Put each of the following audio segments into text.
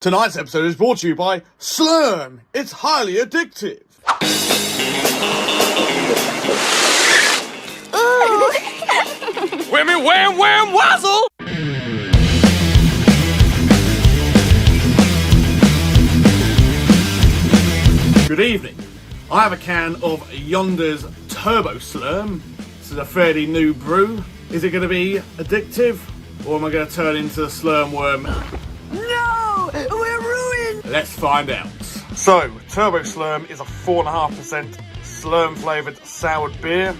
Tonight's episode is brought to you by SLURM. It's highly addictive. Ooh. Whimmy, wham, wham, wozzle! Good evening. I have a can of Yonder's Turbo SLURM. This is a fairly new brew. Is it going to be addictive, or am I going to turn into the SLURM worm? No! We're ruined! Let's find out. So, Turbo SLURM is a 4.5% SLURM flavoured soured beer.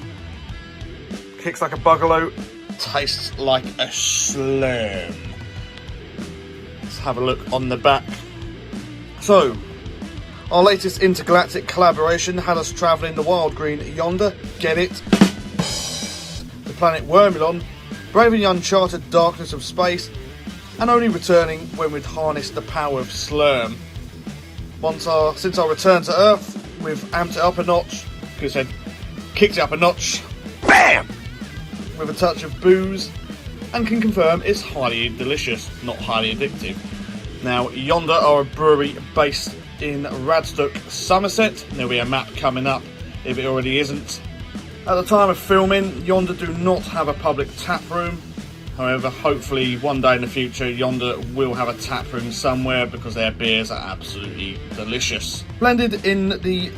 Kicks like a buggaloo, tastes like a SLURM. Let's have a look on the back. So, our latest intergalactic collaboration had us travelling the wild green Yonder, get it? The planet Wormilon, braving the uncharted darkness of space, and only returning when we'd harnessed the power of SLURM. Since our return to Earth, we've amped it up a notch, kicked it up a notch, BAM! With a touch of booze, and can confirm it's highly delicious, not highly addictive. Now, Yonder are a brewery based in Radstock, Somerset. There'll be a map coming up if it already isn't. At the time of filming, Yonder do not have a public tap room. However, hopefully one day in the future, Yonder will have a tap room somewhere because their beers are absolutely delicious. Blended in the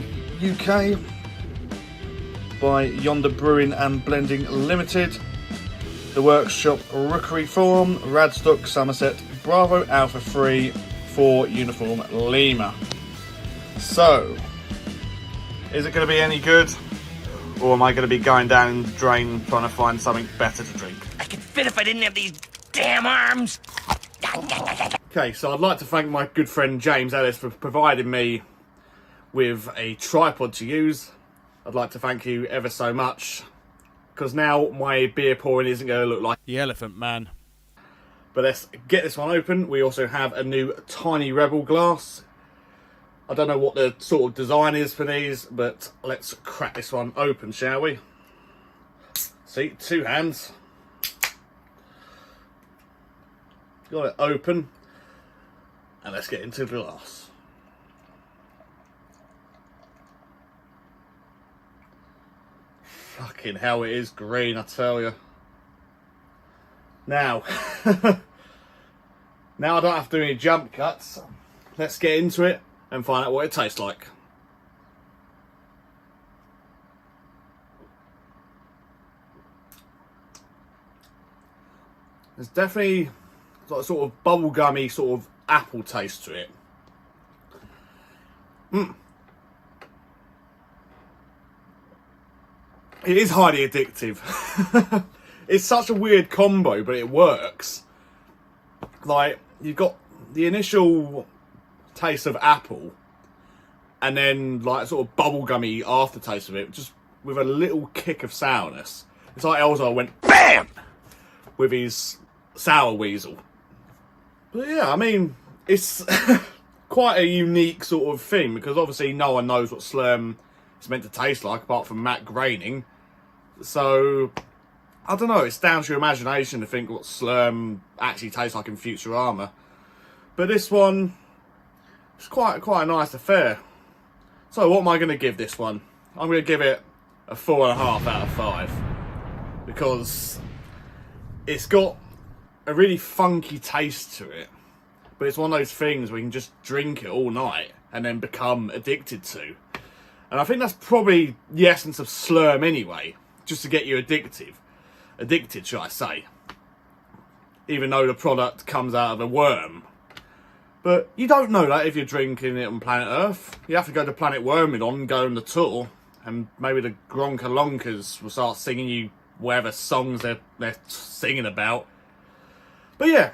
UK by Yonder Brewing and Blending Limited. The workshop Rookery Farm, Radstock, Somerset, Bravo Alpha 3 for Uniform Lima. So, is it going to be any good? Or am I going to be going down the drain trying to find something better to drink? I could fit if I didn't have these damn arms. Okay, so I'd like to thank my good friend James Ellis for providing me with a tripod to use. I'd like to thank you ever so much, because now my beer pouring isn't going to look like the Elephant Man. But let's get this one open. We also have a new Tiny Rebel glass. I don't know what the sort of design is for these, but let's crack this one open, shall we? See, two hands. Got it open. And let's get into the glass. Fucking hell, it is green, I tell you. Now, now I don't have to do any jump cuts. Let's get into it and find out what it tastes like. There's definitely like a sort of bubblegummy sort of apple taste to it. It is highly addictive. It's such a weird combo, but it works. Like, you've got the initial taste of apple, and then like sort of bubblegummy aftertaste of it, just with a little kick of sourness. It's like Elzar went BAM! With his sour weasel. But yeah, I mean, it's quite a unique sort of thing, because obviously no one knows what SLURM is meant to taste like, apart from Matt Groening. So, I don't know, it's down to your imagination to think what SLURM actually tastes like in Futurama. But this one, it's quite a nice affair. So what am I going to give this one? I'm going to give it a 4.5 out of 5. Because it's got a really funky taste to it. But it's one of those things where you can just drink it all night and then become addicted to. And I think that's probably the essence of SLURM anyway. Just to get you addicted, should I say. Even though the product comes out of a worm. But you don't know that if you're drinking it on planet Earth. You have to go to planet Wormilon and go on the tour. And maybe the Gronkalonkers will start singing you whatever songs they're singing about. But yeah,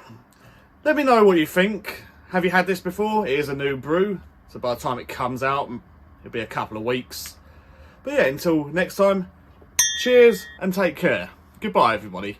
let me know what you think. Have you had this before? It is a new brew. So by the time it comes out, it'll be a couple of weeks. But yeah, until next time, cheers and take care. Goodbye, everybody.